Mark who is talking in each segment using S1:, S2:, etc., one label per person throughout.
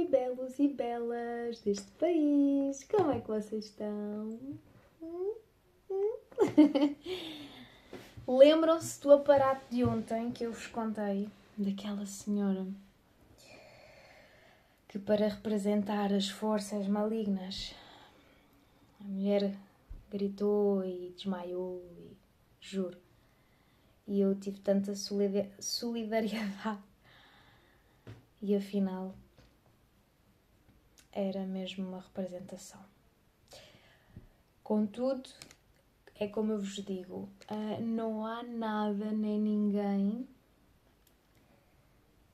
S1: belos e belas deste país! Como é que vocês estão? Lembram-se do aparato de ontem que eu vos contei? Daquela senhora que, para representar as forças malignas, a mulher gritou e desmaiou, e juro. E eu tive tanta solidariedade. E afinal, era mesmo uma representação. Contudo, é como eu vos digo, não há nada nem ninguém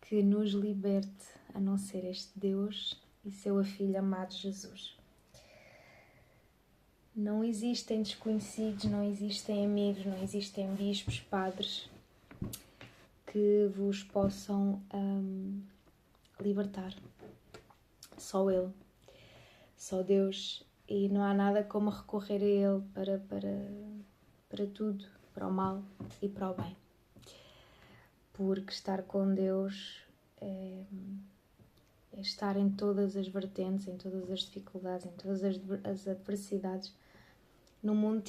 S1: que nos liberte a não ser este Deus e seu Filho amado Jesus. Não existem desconhecidos, não existem amigos, não existem bispos, padres que vos possam libertar. Só Ele, só Deus, e não há nada como recorrer a Ele para tudo, para o mal e para o bem. Porque estar com Deus é estar em todas as vertentes, em todas as dificuldades, em todas as adversidades. No mundo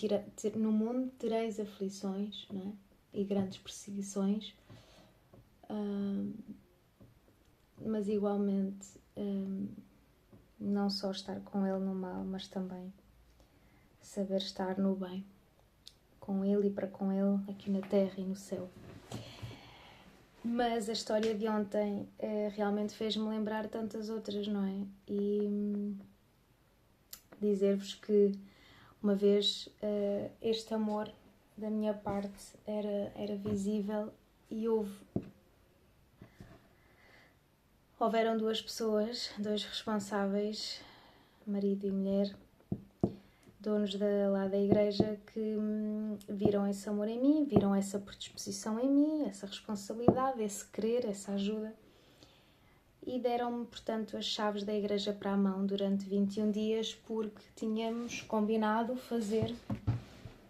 S1: tereis aflições, não é? E grandes perseguições, mas igualmente não só estar com Ele no mal, mas também saber estar no bem, com Ele e para com Ele, aqui na terra e no céu. Mas a história de ontem realmente fez-me lembrar tantas outras, não é? E dizer-vos que uma vez este amor da minha parte era visível e houveram duas pessoas, dois responsáveis, marido e mulher, donos lá da igreja, que viram esse amor em mim, viram essa predisposição em mim, essa responsabilidade, esse querer, essa ajuda, e deram-me, portanto, as chaves da igreja para a mão durante 21 dias, porque tínhamos combinado fazer,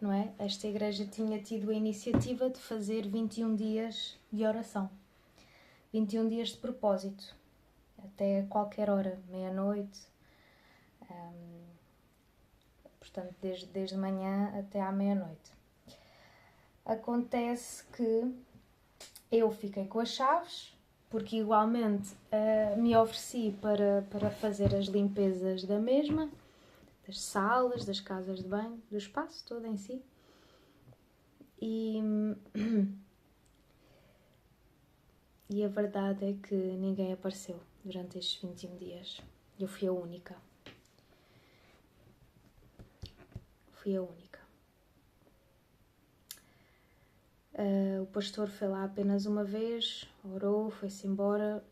S1: não é? Esta igreja tinha tido a iniciativa de fazer 21 dias de oração, 21 dias de propósito, até qualquer hora, meia-noite, portanto, desde manhã até à meia-noite. Acontece que eu fiquei com as chaves, porque igualmente me ofereci para fazer as limpezas da mesma, das salas, das casas de banho, do espaço todo em si. E a verdade é que ninguém apareceu durante estes 21 dias. Eu fui a única. O pastor foi lá apenas uma vez, orou, foi-se embora,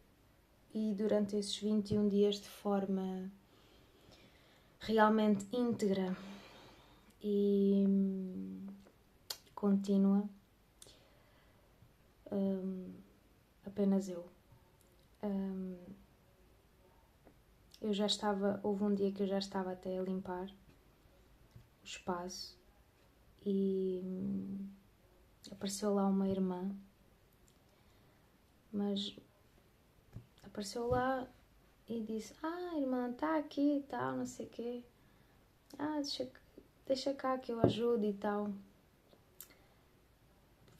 S1: e durante esses 21 dias, de forma realmente íntegra e contínua, apenas eu. Houve um dia que eu já estava até a limpar o espaço e apareceu lá uma irmã, mas apareceu lá e disse: irmã, está aqui e tal, não sei o quê. Deixa cá que eu ajudo e tal.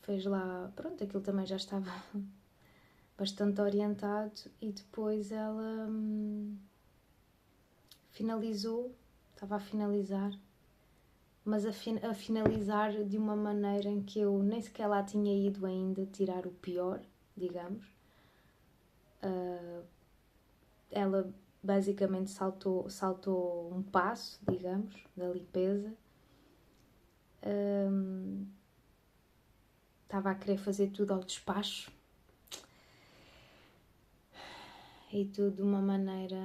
S1: Fez lá, pronto, aquilo também já estava bastante orientado, e depois ela finalizou, estava a finalizar, mas a finalizar de uma maneira em que eu nem sequer lá tinha ido ainda tirar o pior, digamos. Ela basicamente saltou um passo, digamos, da limpeza. Estava a querer fazer tudo ao despacho e tudo de uma maneira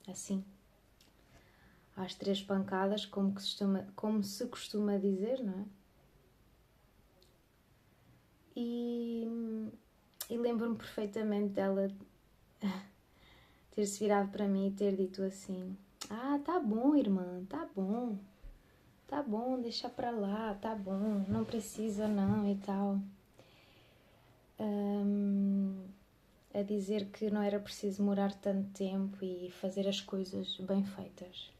S1: assim, às 3 pancadas, como se costuma dizer, não é? E lembro-me perfeitamente dela ter-se virado para mim e ter dito assim: tá bom, irmã, tá bom, deixa para lá, tá bom, não precisa não e tal. a dizer que não era preciso demorar tanto tempo e fazer as coisas bem feitas.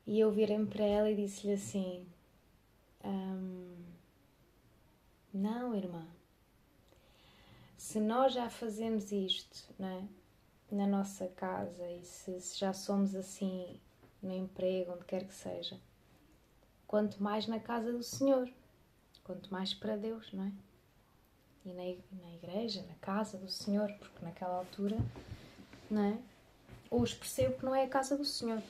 S1: E eu virei-me para ela e disse-lhe assim: não, irmã, se nós já fazemos isto, não é? Na nossa casa, e se já somos assim no emprego, onde quer que seja, quanto mais na casa do Senhor, quanto mais para Deus, não é? E na igreja, na casa do Senhor, porque naquela altura, não é? Hoje percebo que não é a casa do Senhor.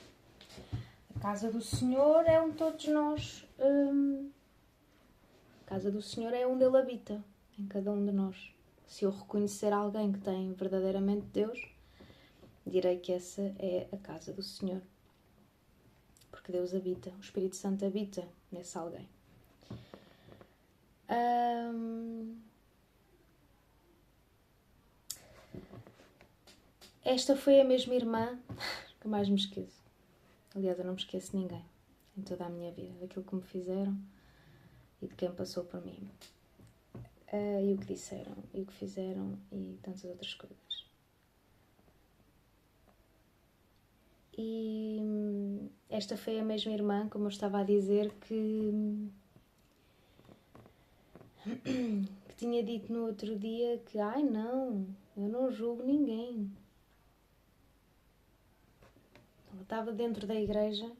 S1: A casa do Senhor é onde todos nós... a casa do Senhor é onde Ele habita, em cada um de nós. Se eu reconhecer alguém que tem verdadeiramente Deus, direi que essa é a casa do Senhor. Porque Deus habita, o Espírito Santo habita nesse alguém. Esta foi a mesma irmã que mais me esqueço. Aliás, eu não me esqueço de ninguém em toda a minha vida, daquilo que me fizeram e de quem passou por mim. E o que disseram, e o que fizeram e tantas outras coisas. E esta foi a mesma irmã, como eu estava a dizer, que tinha dito no outro dia que, ai não, eu não julgo ninguém. Ela estava dentro da igreja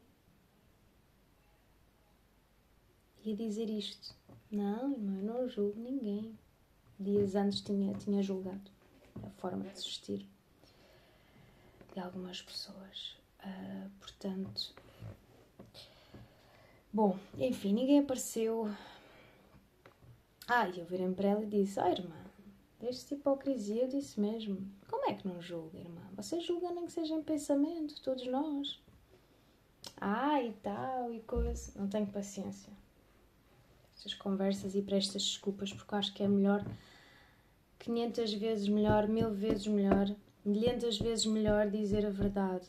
S1: e a dizer isto. Não, irmã, eu não julgo ninguém. Dias antes tinha julgado a forma de existir de algumas pessoas. Portanto... Bom, enfim, ninguém apareceu. E eu virei para ela e disse: irmã, deste hipocrisia, eu disse mesmo. Como é que não julga, irmã? Você julga nem que seja em pensamento, todos nós. E tal, e coisa. Não tenho paciência. Estas conversas e para estas desculpas, porque eu acho que é melhor, 500 vezes melhor, 1000 vezes melhor, milhentas vezes melhor dizer a verdade.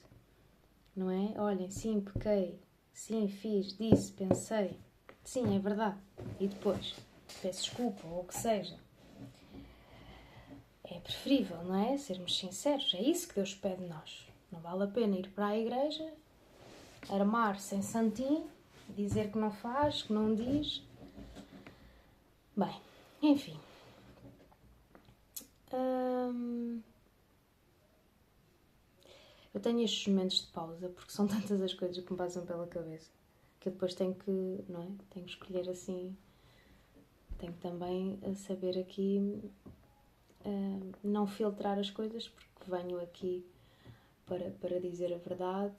S1: Não é? Olhem, sim, pequei. Sim, fiz, disse, pensei. Sim, é verdade. E depois, peço desculpa, ou o que seja. É preferível, não é? Sermos sinceros. É isso que Deus pede de nós. Não vale a pena ir para a igreja, armar-se em santinho, dizer que não faz, que não diz. Bem, enfim. Eu tenho estes momentos de pausa, porque são tantas as coisas que me passam pela cabeça, que eu depois tenho que, não é? Tenho que escolher assim. Tenho também a saber aqui não filtrar as coisas, porque venho aqui para dizer a verdade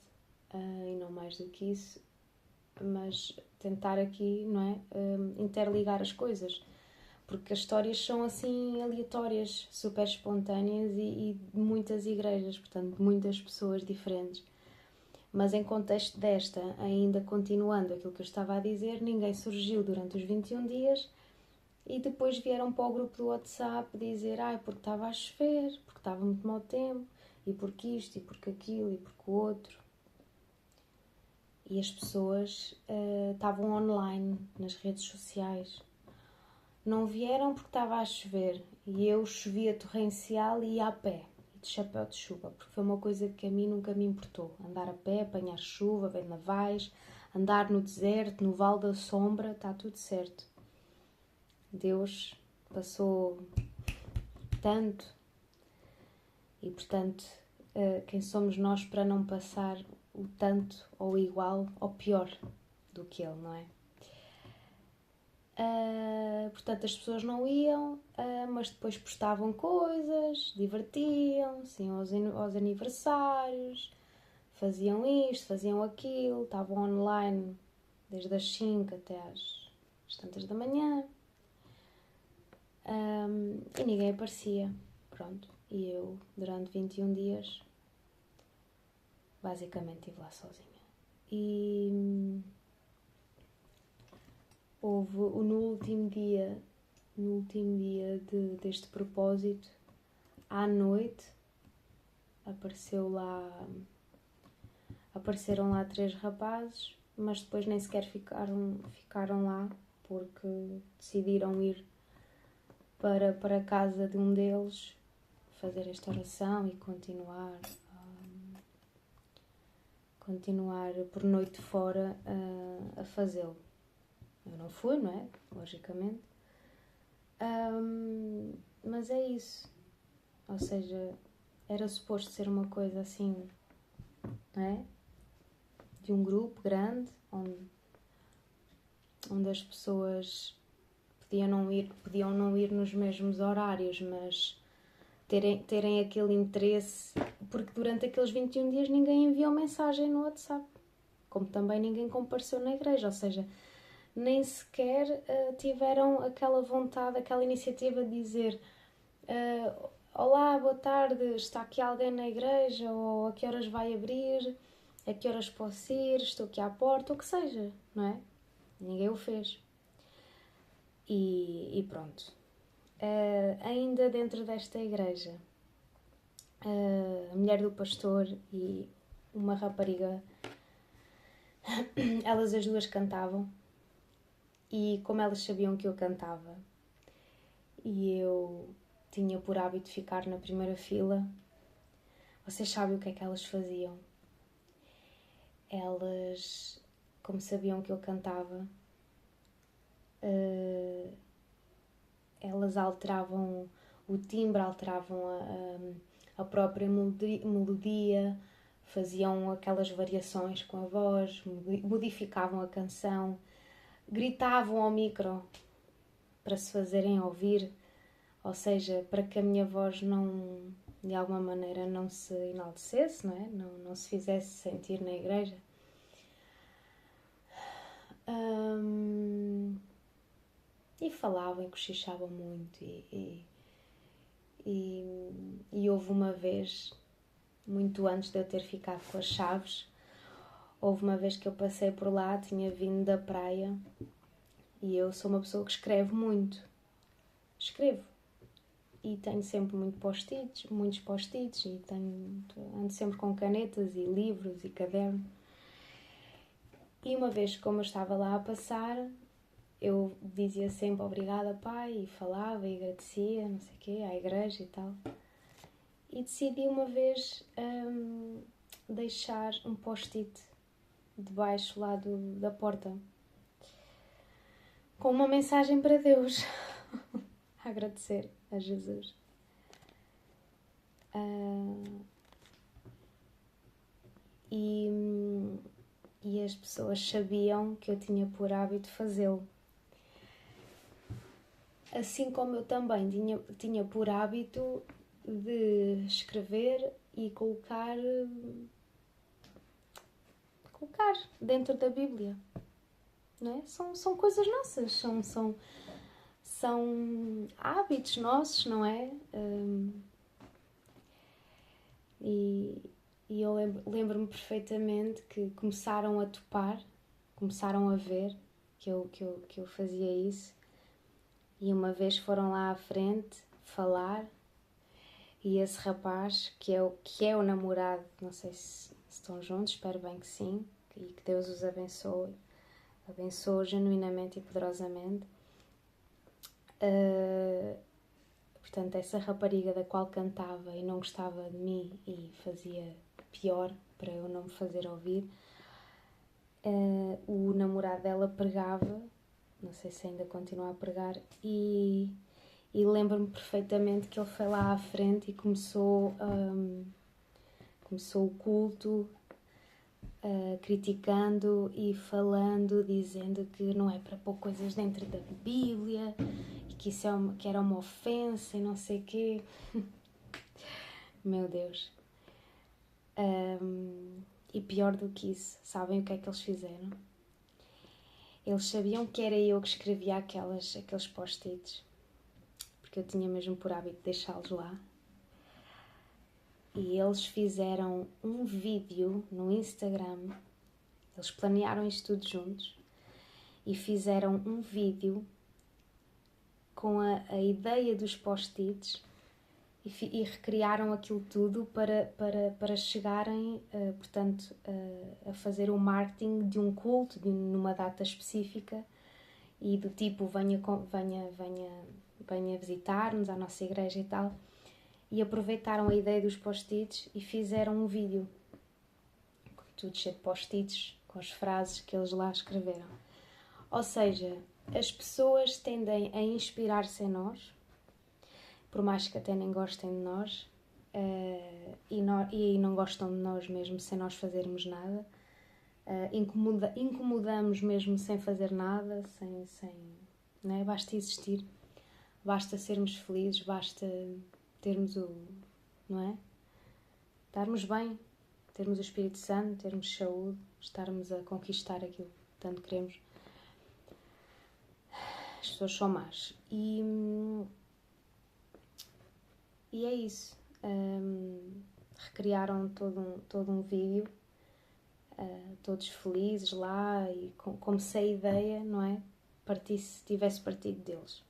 S1: e não mais do que isso, mas tentar aqui, não é? Interligar as coisas, porque as histórias são assim aleatórias, super espontâneas e de muitas igrejas, portanto, de muitas pessoas diferentes. Mas em contexto desta, ainda continuando aquilo que eu estava a dizer, ninguém surgiu durante os 21 dias e depois vieram para o grupo do WhatsApp dizer porque estava a chover, porque estava muito mau tempo, e porque isto, e porque aquilo, e porque o outro. E as pessoas estavam online, nas redes sociais. Não vieram porque estava a chover, e eu chovia torrencial e ia a pé, e de chapéu de chuva, porque foi uma coisa que a mim nunca me importou. Andar a pé, apanhar chuva, vendavais, andar no deserto, no Vale da Sombra, está tudo certo. Deus passou tanto e, portanto, quem somos nós para não passar o tanto ou igual ou pior do que Ele, não é? Portanto, as pessoas não iam, mas depois postavam coisas, divertiam-se, iam aos aniversários, faziam isto, faziam aquilo, estavam online desde as 5 até às tantas da manhã. E ninguém aparecia, pronto. E eu, durante 21 dias, basicamente estive lá sozinha. E houve, no último dia deste propósito, à noite, apareceram lá 3 rapazes, mas depois nem sequer ficaram lá, porque decidiram ir para a casa de um deles, fazer esta oração e continuar por noite fora a fazê-lo. Eu não fui, não é? Logicamente. Mas é isso. Ou seja, era suposto ser uma coisa assim, não é? De um grupo grande, onde as pessoas podiam não ir nos mesmos horários, mas terem aquele interesse, porque durante aqueles 21 dias ninguém enviou mensagem no WhatsApp, como também ninguém compareceu na igreja, ou seja, nem sequer tiveram aquela vontade, aquela iniciativa de dizer olá, boa tarde, está aqui alguém na igreja, ou a que horas vai abrir, a que horas posso ir, estou aqui à porta, o que seja, não é? Ninguém o fez. E pronto. Ainda dentro desta igreja, a mulher do pastor e uma rapariga, elas as duas cantavam, e como elas sabiam que eu cantava e eu tinha por hábito ficar na primeira fila, vocês sabem o que é que elas faziam? Elas, como sabiam que eu cantava, elas alteravam o timbre, alteravam a própria melodia, faziam aquelas variações com a voz, modificavam a canção, gritavam ao micro para se fazerem ouvir, ou seja, para que a minha voz não, de alguma maneira, não se enaltecesse, não é? Não se fizesse sentir na igreja. E falavam e cochichavam muito e houve uma vez, muito antes de eu ter ficado com as chaves, houve uma vez que eu passei por lá, tinha vindo da praia, e eu sou uma pessoa que escreve muito. Escrevo. E tenho sempre muitos post-its, e ando sempre com canetas e livros e caderno. E uma vez, como eu estava lá a passar, eu dizia sempre obrigada, Pai, e falava e agradecia, não sei o quê, à igreja e tal. E decidi uma vez deixar um post-it debaixo lá da porta, com uma mensagem para Deus, a agradecer a Jesus. E as pessoas sabiam que eu tinha por hábito fazê-lo. Assim como eu também tinha por hábito de escrever e colocar dentro da Bíblia, não é? São coisas nossas, são hábitos nossos, não é? E eu lembro-me perfeitamente que começaram a topar, começaram a ver que eu fazia isso, e uma vez foram lá à frente falar, e esse rapaz, que é o namorado, não sei se estão juntos, espero bem que sim, e que Deus os abençoe genuinamente e poderosamente. Portanto, essa rapariga da qual cantava e não gostava de mim e fazia pior para eu não me fazer ouvir, o namorado dela pregava, não sei se ainda continua a pregar, e lembro-me perfeitamente que ele foi lá à frente e começou o culto, criticando e falando, dizendo que não é para pôr coisas dentro da Bíblia e que isso que era uma ofensa e não sei o quê. Meu Deus. E pior do que isso, sabem o que é que eles fizeram? Eles sabiam que era eu que escrevia aqueles post-its, porque eu tinha mesmo por hábito de deixá-los lá. E eles fizeram um vídeo no Instagram, eles planearam isto tudo juntos, e fizeram um vídeo com a ideia dos post-its e recriaram aquilo tudo para chegarem, portanto, a fazer o marketing de um culto, numa data específica, e do tipo, venha bem a visitar-nos à nossa igreja e tal, e aproveitaram a ideia dos post-its e fizeram um vídeo, tudo cheio de post-its, com as frases que eles lá escreveram. Ou seja, as pessoas tendem a inspirar-se em nós, por mais que até nem gostem de nós, e não gostam de nós mesmo sem nós fazermos nada. Incomodamos mesmo sem fazer nada, não é? Basta existir, basta sermos felizes, basta termos não é? Estarmos bem, termos o Espírito Santo, termos saúde, estarmos a conquistar aquilo que tanto queremos. As pessoas são más. E é isso. Recriaram todo um vídeo, todos felizes lá, e como se a ideia, não é? Tivesse partido deles.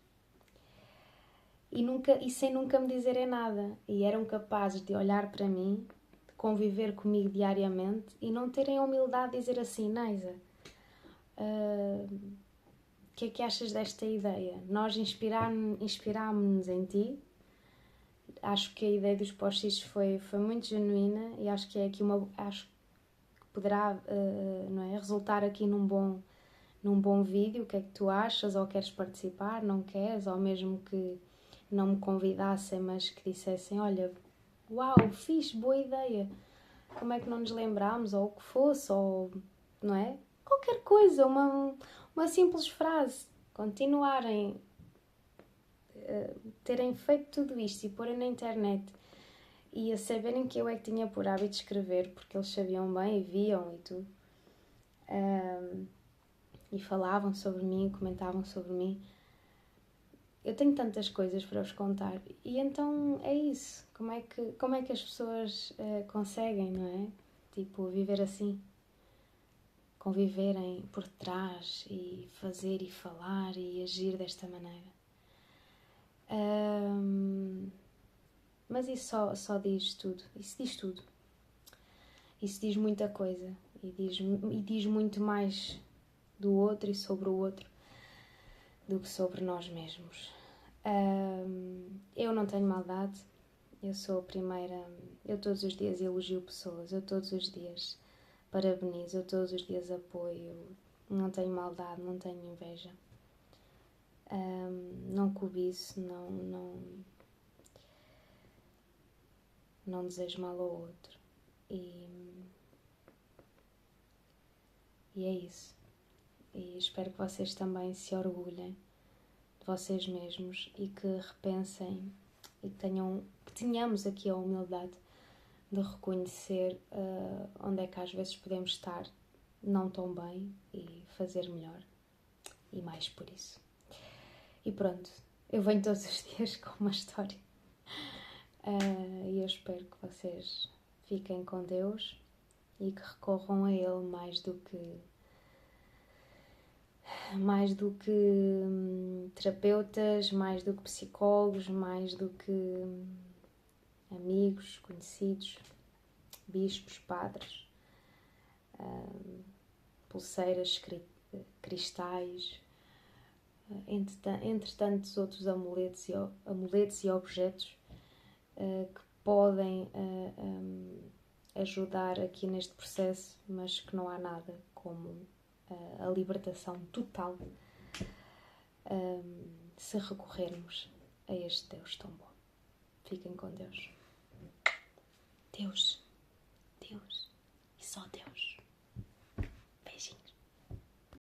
S1: E sem nunca me dizerem nada. E eram capazes de olhar para mim, de conviver comigo diariamente e não terem a humildade de dizer assim: Neisa, o que é que achas desta ideia? Nós inspirámos-nos em ti. Acho que a ideia dos post-its foi muito genuína e acho que é aqui acho que poderá não é, resultar aqui num bom vídeo. O que é que tu achas? Ou queres participar? Não queres? Ou mesmo que não me convidassem, mas que dissessem: olha, uau, fixe, boa ideia, como é que não nos lembrámos? Ou o que fosse, ou não é? Qualquer coisa, uma simples frase. Continuarem, terem feito tudo isto e porem na internet e a saberem que eu é que tinha por hábito de escrever, porque eles sabiam bem e viam e tudo, e falavam sobre mim, comentavam sobre mim. Eu tenho tantas coisas para vos contar e então é isso. Como é que as pessoas conseguem, não é? Tipo, viver assim, conviverem por trás e fazer e falar e agir desta maneira. Mas isso só diz tudo. Isso diz tudo. Isso diz muita coisa e diz muito mais do outro e sobre o outro do que sobre nós mesmos. Eu não tenho maldade. Eu sou a primeira. Eu todos os dias elogio pessoas. Eu todos os dias parabenizo. Eu todos os dias apoio. Não tenho maldade, não tenho inveja. Não cobiço, não desejo mal ao outro. E é isso. E espero que vocês também se orgulhem de vocês mesmos e que repensem e que tenhamos aqui a humildade de reconhecer onde é que às vezes podemos estar não tão bem e fazer melhor. E mais por isso. E pronto, eu venho todos os dias com uma história. E eu espero que vocês fiquem com Deus e que recorram a Ele mais do que terapeutas, mais do que psicólogos, mais do que amigos, conhecidos, bispos, padres, pulseiras, cristais, entre tantos outros amuletos e objetos que podem ajudar aqui neste processo, mas que não há nada como a libertação total se recorrermos a este Deus tão bom. Fiquem com Deus. Deus.